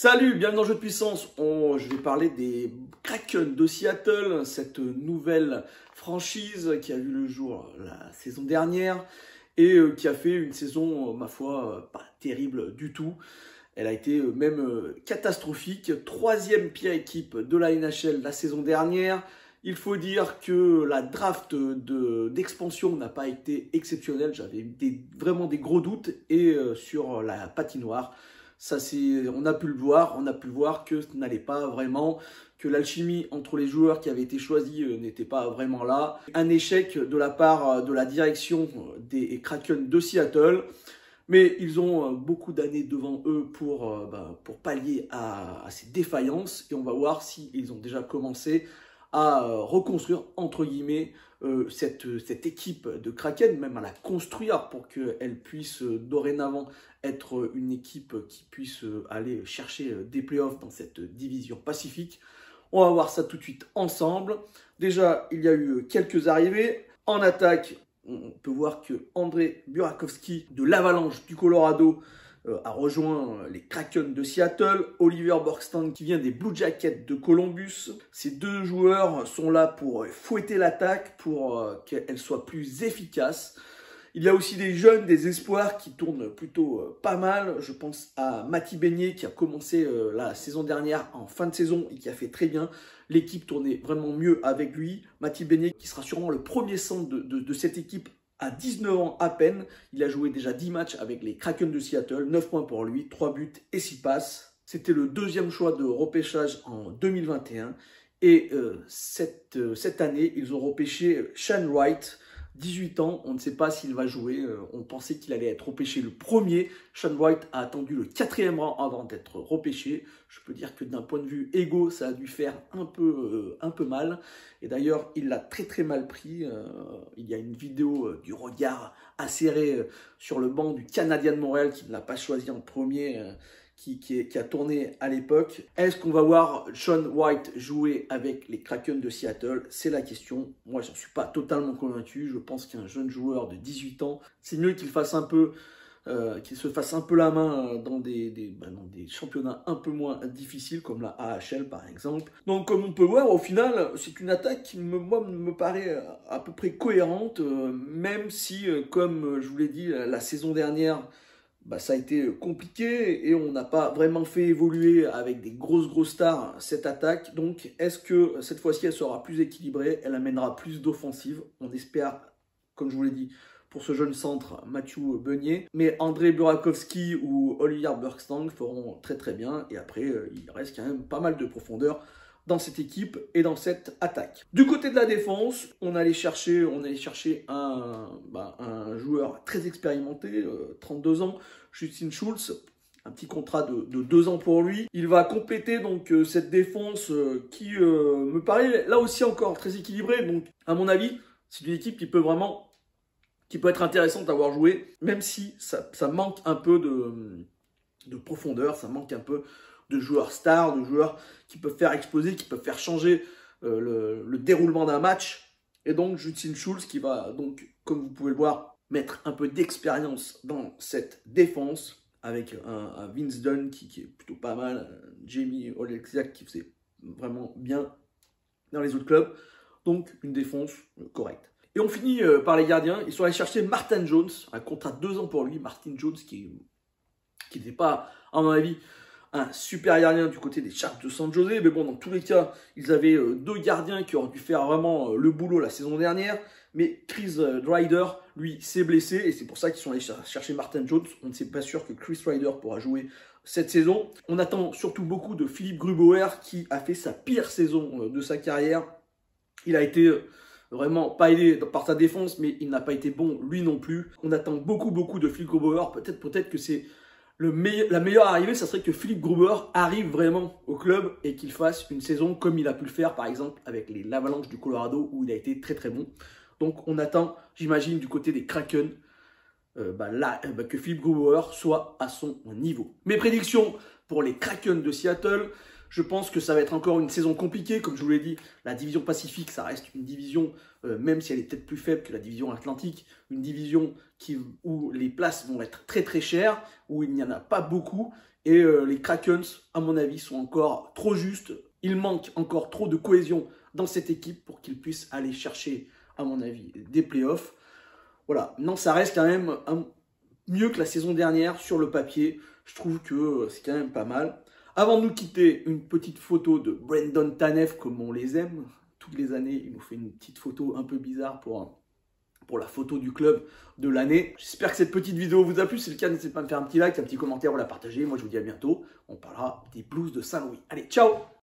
Salut, bienvenue dans Jeu de Puissance. Je vais parler des Kraken de Seattle, cette nouvelle franchise qui a vu le jour la saison dernière et qui a fait une saison, ma foi, pas terrible du tout. Elle a été même catastrophique. Troisième pire équipe de la NHL la saison dernière. Il faut dire que la draft d'expansion n'a pas été exceptionnelle. J'avais vraiment des gros doutes et sur la patinoire. On a pu le voir que ce n'allait pas vraiment, que l'alchimie entre les joueurs qui avaient été choisis n'était pas vraiment là. Un échec de la part de la direction des Kraken de Seattle, mais ils ont beaucoup d'années devant eux pour pallier à ces défaillances et on va voir s'ils ont déjà commencé à reconstruire, entre guillemets, cette équipe de Kraken, même à la construire pour qu'elle puisse dorénavant être une équipe qui puisse aller chercher des playoffs dans cette division Pacifique. On va voir ça tout de suite ensemble. Déjà, il y a eu quelques arrivées. En attaque, on peut voir que André Burakovsky de l'Avalanche du Colorado a rejoint les Kraken de Seattle. Oliver Bjorkstrand qui vient des Blue Jackets de Columbus. Ces deux joueurs sont là pour fouetter l'attaque, pour qu'elle soit plus efficace. Il y a aussi des jeunes, des espoirs qui tournent plutôt pas mal. Je pense à Matty Beniers qui a commencé la saison dernière en fin de saison et qui a fait très bien. L'équipe tournait vraiment mieux avec lui. Matty Beniers qui sera sûrement le premier centre de cette équipe à 19 ans à peine. Il a joué déjà 10 matchs avec les Kraken de Seattle. 9 points pour lui, 3 buts et 6 passes. C'était le deuxième choix de repêchage en 2021. Et cette année, ils ont repêché Shane Wright. 18 ans, on ne sait pas s'il va jouer. On pensait qu'il allait être repêché le premier. Shane Wright a attendu le 4e rang avant d'être repêché. Je peux dire que d'un point de vue égo, ça a dû faire un peu mal. Et d'ailleurs, il l'a très mal pris. Il y a une vidéo du regard acéré sur le banc du Canadien de Montréal qui ne l'a pas choisi en premier. Qui a tourné à l'époque. Est-ce qu'on va voir Shane Wright jouer avec les Kraken de Seattle? C'est la question. Moi, je n'en suis pas totalement convaincu. Je pense qu'un jeune joueur de 18 ans, c'est mieux qu'il fasse qu'il se fasse un peu la main dans des championnats un peu moins difficiles, comme la AHL par exemple. Donc comme on peut voir, au final, c'est une attaque qui me paraît à peu près cohérente, même si, comme je vous l'ai dit, la saison dernière, ça a été compliqué et on n'a pas vraiment fait évoluer avec des grosses stars cette attaque. Donc, est-ce que cette fois-ci, elle sera plus équilibrée? Elle amènera plus d'offensive. On espère, comme je vous l'ai dit, pour ce jeune centre, Matty Beniers. Mais André Burakovsky ou Oliver Bjorkstrand feront très bien. Et après, il reste quand même pas mal de profondeur dans cette équipe et dans cette attaque. Du côté de la défense, on allait chercher un joueur très expérimenté, 32 ans, Justin Schultz, un petit contrat de 2 ans pour lui. Il va compléter donc cette défense qui me paraît là aussi encore très équilibrée. Donc à mon avis, c'est une équipe qui peut être intéressante à voir jouer, même si ça manque un peu de profondeur, ça manque un peu de joueurs stars, de joueurs qui peuvent faire exploser, qui peuvent faire changer le déroulement d'un match. Et donc Justin Schultz qui va donc, comme vous pouvez le voir, mettre un peu d'expérience dans cette défense avec un Vince Dunn qui est plutôt pas mal, Jamie Oleksiak qui faisait vraiment bien dans les autres clubs. Donc une défense correcte. Et on finit par les gardiens. Ils sont allés chercher Martin Jones, un contrat de 2 ans pour lui. Martin Jones qui n'était pas, à mon avis, un super gardien du côté des Sharks de San Jose. Mais bon, dans tous les cas, ils avaient 2 gardiens qui auraient dû faire vraiment le boulot la saison dernière. Mais Chris Driedger, lui, s'est blessé. Et c'est pour ça qu'ils sont allés chercher Martin Jones. On ne sait pas sûr que Chris Driedger pourra jouer cette saison. On attend surtout beaucoup de Philippe Grubauer qui a fait sa pire saison de sa carrière. Il a été vraiment pas aidé par sa défense, mais il n'a pas été bon lui non plus. On attend beaucoup de Philippe Grubauer. Peut-être que c'est la meilleure arrivée, ça serait que Philippe Grubauer arrive vraiment au club et qu'il fasse une saison comme il a pu le faire, par exemple, avec l'Avalanche du Colorado, où il a été très bon. Donc, on attend, j'imagine, du côté des Kraken, que Philippe Grubauer soit à son niveau. Mes prédictions pour les Kraken de Seattle, Je pense que ça va être encore une saison compliquée. Comme je vous l'ai dit, la division Pacifique, ça reste une division, même si elle est peut-être plus faible que la division Atlantique, une division où les places vont être très très chères, où il n'y en a pas beaucoup. Et les Krakens, à mon avis, sont encore trop justes. Il manque encore trop de cohésion dans cette équipe pour qu'ils puissent aller chercher, à mon avis, des playoffs. Voilà, non, ça reste quand même mieux que la saison dernière sur le papier. Je trouve que c'est quand même pas mal. Avant de nous quitter, une petite photo de Brendan Tanev, comme on les aime. Toutes les années, il nous fait une petite photo un peu bizarre pour la photo du club de l'année. J'espère que cette petite vidéo vous a plu. Si c'est le cas, n'hésitez pas à me faire un petit like, un petit commentaire ou la partager. Moi, je vous dis à bientôt. On parlera des Blues de Saint-Louis. Allez, ciao!